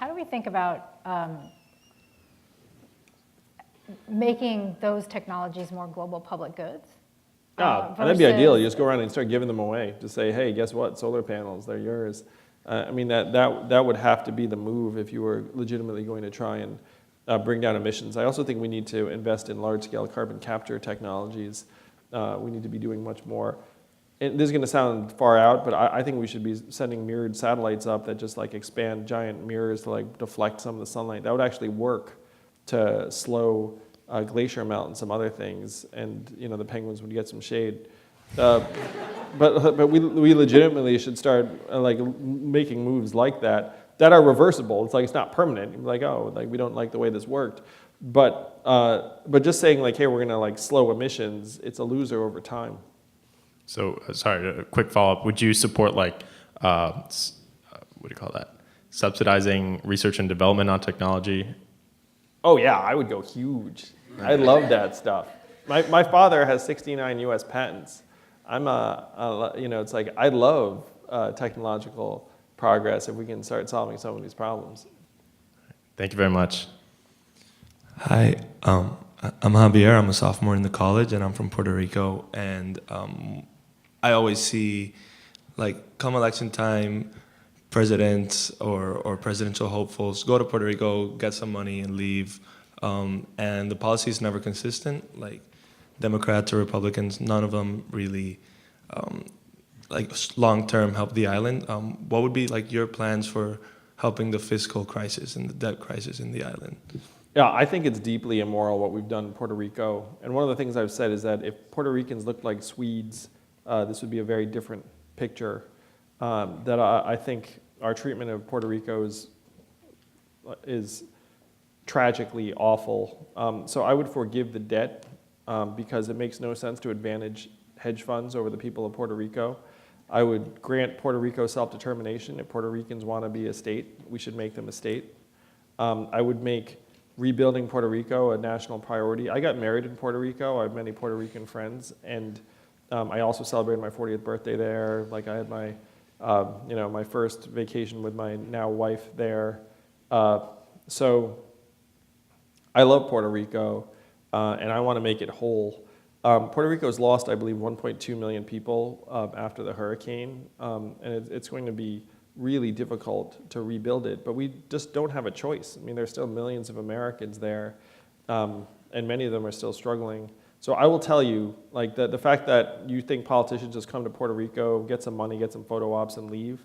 making those technologies more global public goods? Yeah, that'd be ideal. You just go around and start giving them away. Just say, hey, guess what? Solar panels, they're yours. I mean, that would have to be the move if you were legitimately going to try and bring down emissions. I also think we need to invest in large-scale carbon capture technologies. We need to be doing much more. And this is going to sound far out, but I think we should be sending mirrored satellites up that just like expand giant mirrors to like deflect some of the sunlight. That would actually work to slow glacier melt and some other things, and the penguins would get some shade. But we legitimately should start like making moves like that are reversible. It's like it's not permanent. You're like, oh, like we don't like the way this worked. But just saying like, hey, we're gonna like slow emissions, it's a loser over time. So, sorry, a quick follow-up. Would you support like, what do you call that? Subsidizing research and development on technology? Oh yeah, I would go huge. I love that stuff. My father has 69 U.S. patents. It's like I love technological progress if we can start solving some of these problems. Thank you very much. Hi, I'm Javier. I'm a sophomore in the college, and I'm from Puerto Rico. And I always see, like, come election time, presidents or presidential hopefuls go to Puerto Rico, get some money, and leave. And the policy is never consistent. Like, Democrats or Republicans, none of them really, long-term help the island. What would be, like, your plans for helping the fiscal crisis and the debt crisis in the island? Yeah, I think it's deeply immoral what we've done in Puerto Rico. And one of the things I've said is that if Puerto Ricans looked like Swedes, this would be a very different picture. That I think our treatment of Puerto Rico is tragically awful. So I would forgive the debt because it makes no sense to advantage hedge funds over the people of Puerto Rico. I would grant Puerto Rico self-determination. If Puerto Ricans want to be a state, we should make them a state. I would make rebuilding Puerto Rico a national priority. I got married in Puerto Rico. I have many Puerto Rican friends, and I also celebrated my 40th birthday there. Like I had my, my first vacation with my now wife there. So I love Puerto Rico, and I want to make it whole. Puerto Rico's lost, I believe, 1.2 million people after the hurricane, and it's going to be really difficult to rebuild it, but we just don't have a choice. I mean, there's still millions of Americans there, and many of them are still struggling. So I will tell you, like the fact that you think politicians just come to Puerto Rico, get some money, get some photo ops, and leave,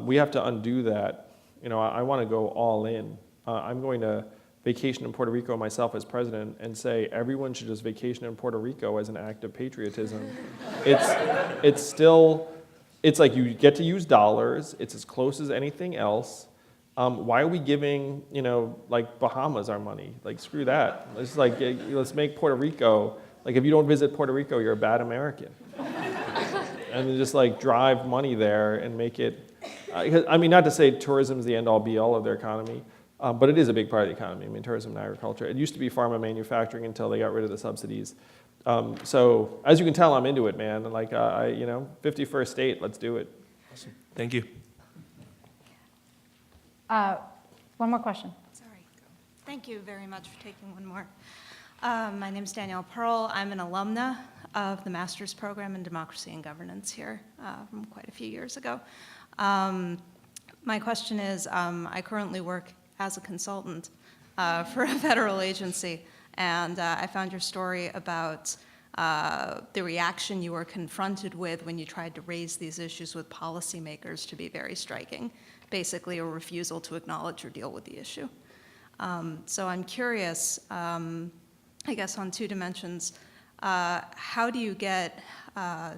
we have to undo that. I want to go all in. I'm going to vacation in Puerto Rico myself as president and say everyone should just vacation in Puerto Rico as an act of patriotism. It's like you get to use dollars. It's as close as anything else. Why are we giving, like Bahamas our money? Like, screw that. Let's make Puerto Rico, like if you don't visit Puerto Rico, you're a bad American. And then just like drive money there and make it, I mean, not to say tourism is the end all be all of their economy, but it is a big part of the economy. I mean, tourism and agriculture. It used to be pharma manufacturing until they got rid of the subsidies. So as you can tell, I'm into it, man. Like, 51st state, let's do it. Awesome. Thank you. One more question. Sorry. Thank you very much for taking one more. My name is Danielle Pearl. I'm an alumna of the Master's Program in Democracy and Governance here from quite a few years ago. My question is, I currently work as a consultant for a federal agency, and I found your story about the reaction you were confronted with when you tried to raise these issues with policymakers to be very striking, basically a refusal to acknowledge or deal with the issue. So I'm curious, I guess on two dimensions, how do you get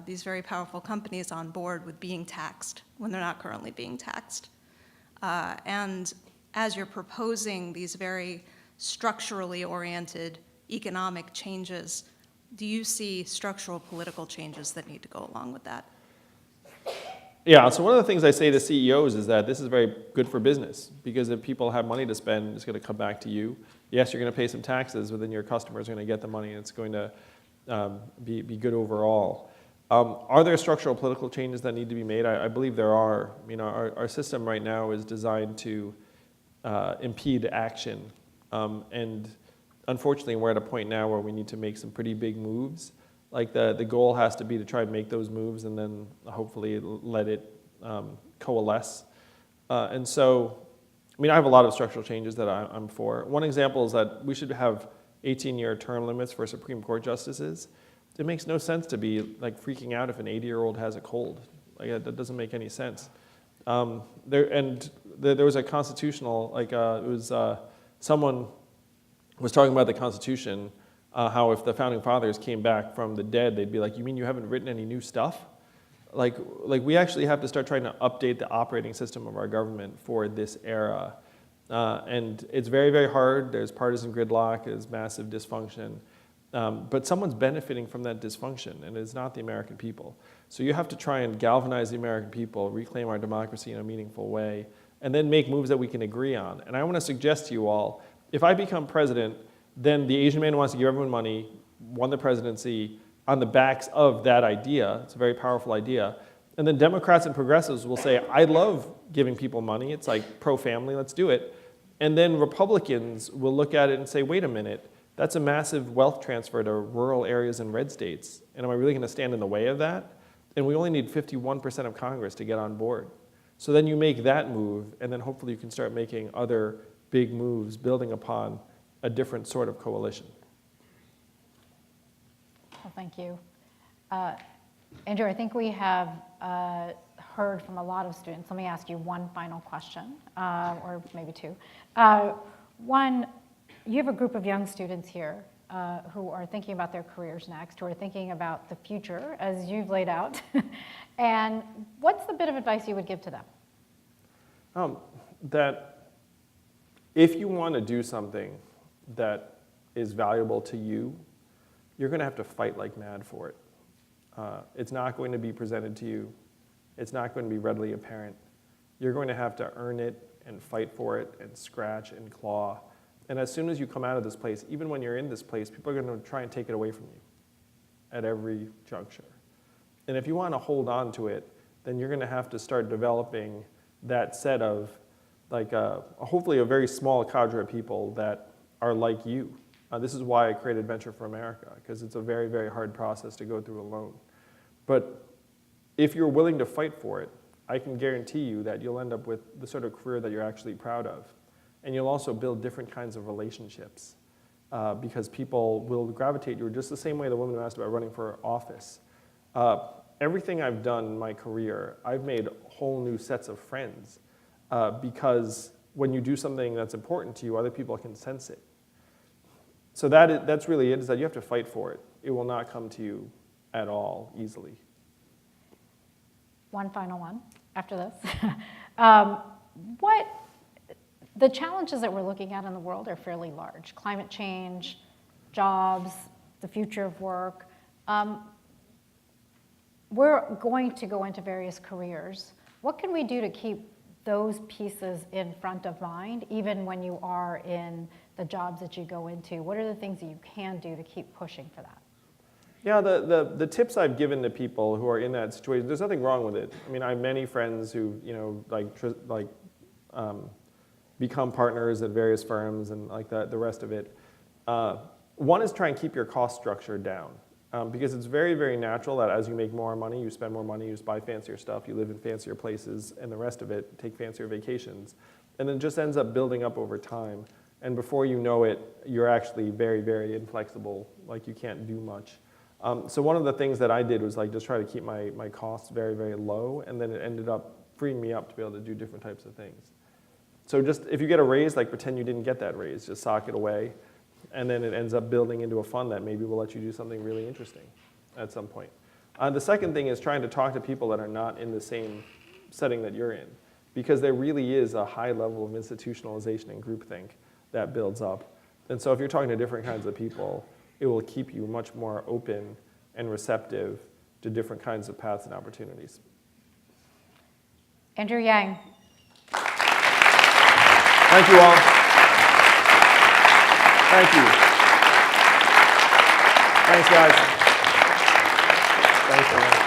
these very powerful companies on board with being taxed when they're not currently being taxed? And as you're proposing these very structurally oriented economic changes, do you see structural political changes that need to go along with that? Yeah, so one of the things I say to CEOs is that this is very good for business, because if people have money to spend, it's going to come back to you. Yes, you're going to pay some taxes, but then your customers are going to get the money, and it's going to be good overall. Are there structural political changes that need to be made? I believe there are. You know, our system right now is designed to impede action, and unfortunately, we're at a point now where we need to make some pretty big moves. Like the goal has to be to try and make those moves and then hopefully let it coalesce. And so, I mean, I have a lot of structural changes that I'm for. One example is that we should have 18-year term limits for Supreme Court justices. It makes no sense to be like freaking out if an 80-year-old has a cold. Like that doesn't make any sense. There was a constitutional, like it was someone was talking about the Constitution. How if the founding fathers came back from the dead, they'd be like, you mean you haven't written any new stuff? Like we actually have to start trying to update the operating system of our government for this era. And it's very, very hard. There's partisan gridlock, there's massive dysfunction. But someone's benefiting from that dysfunction, and it's not the American people. So you have to try and galvanize the American people, reclaim our democracy in a meaningful way, and then make moves that we can agree on. And I want to suggest to you all, if I become president, then the Asian man who wants to give everyone money won the presidency on the backs of that idea. It's a very powerful idea. And then Democrats and progressives will say, I love giving people money. It's like pro-family, let's do it. And then Republicans will look at it and say, wait a minute, that's a massive wealth transfer to rural areas in red states. And am I really going to stand in the way of that? And we only need 51% of Congress to get on board. So then you make that move, and then hopefully you can start making other big moves building upon a different sort of coalition. Well, thank you. Andrew, I think we have heard from a lot of students. Let me ask you one final question, or maybe two. One, you have a group of young students here who are thinking about their careers next, who are thinking about the future as you've laid out. And what's the bit of advice you would give to them? That if you want to do something that is valuable to you, you're going to have to fight like mad for it. It's not going to be presented to you. It's not going to be readily apparent. You're going to have to earn it and fight for it and scratch and claw. And as soon as you come out of this place, even when you're in this place, people are going to try and take it away from you at every juncture. And if you want to hold on to it, then you're going to have to start developing that set of, like, hopefully a very small cadre of people that are like you. This is why I created Venture for America, because it's a very, very hard process to go through alone. But if you're willing to fight for it, I can guarantee you that you'll end up with the sort of career that you're actually proud of. And you'll also build different kinds of relationships because people will gravitate you just the same way the woman who asked about running for office. Everything I've done in my career, I've made whole new sets of friends because when you do something that's important to you, other people can sense it. So that's really it, is that you have to fight for it. It will not come to you at all easily. One final one after this. The challenges that we're looking at in the world are fairly large. Climate change, jobs, the future of work. We're going to go into various careers. What can we do to keep those pieces in front of mind, even when you are in the jobs that you go into? What are the things that you can do to keep pushing for that? Yeah, the tips I've given to people who are in that situation, there's nothing wrong with it. I mean, I have many friends who, become partners at various firms and like that, the rest of it. One is try and keep your cost structure down because it's very, very natural that as you make more money, you spend more money, you buy fancier stuff, you live in fancier places, and the rest of it, take fancier vacations. And then it just ends up building up over time. And before you know it, you're actually very, very inflexible, like you can't do much. So one of the things that I did was like just try to keep my costs very, very low, and then it ended up freeing me up to be able to do different types of things. So just if you get a raise, like pretend you didn't get that raise, just sock it away, and then it ends up building into a fund that maybe will let you do something really interesting at some point. The second thing is trying to talk to people that are not in the same setting that you're in, because there really is a high level of institutionalization and groupthink that builds up. And so if you're talking to different kinds of people, it will keep you much more open and receptive to different kinds of paths and opportunities. Andrew Yang. Thank you all. Thank you. Thanks, guys. Thanks, everyone.